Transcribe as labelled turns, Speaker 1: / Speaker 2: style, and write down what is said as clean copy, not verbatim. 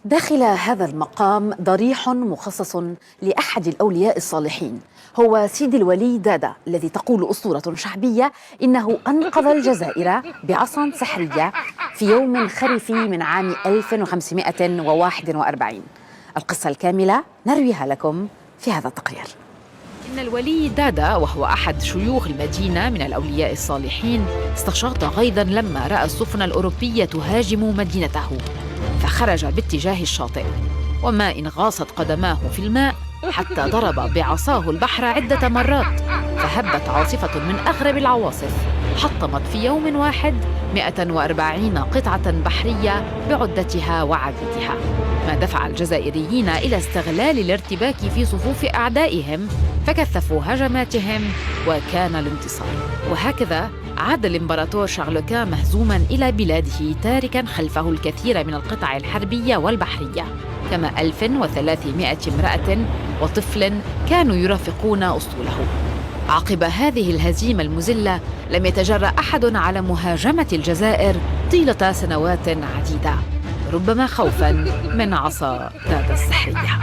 Speaker 1: داخل هذا المقام ضريح مخصص لأحد الأولياء الصالحين، هو سيدي الولي دادا، الذي تقول أسطورة شعبية إنه أنقذ الجزائر بعصا سحرية في يوم خريفي من عام 1541. القصة الكاملة نرويها لكم في هذا التقرير. إن الولي دادا، وهو أحد شيوخ المدينة من الأولياء الصالحين، استشاط غيظاً لما رأى السفن الأوروبية تهاجم مدينته، فخرج باتجاه الشاطئ، وما إن غاصت قدماه في الماء حتى ضرب بعصاه البحر عدة مرات، فهبت عاصفة من أغرب العواصف حطمت في يوم واحد 140 قطعة بحرية بعدتها وعديدها، ما دفع الجزائريين إلى استغلال الارتباك في صفوف أعدائهم فكثفوا هجماتهم وكان الانتصار. وهكذا عاد الإمبراطور شارلوكان مهزوماً إلى بلاده، تاركاً خلفه الكثير من القطع الحربية والبحرية، كما 1300 امرأة وطفل كانوا يرافقون أسطوله. عقب هذه الهزيمة المذلة لم يتجرأ أحد على مهاجمة الجزائر طيلة سنوات عديدة، ربما خوفاً من عصا دادا السحرية.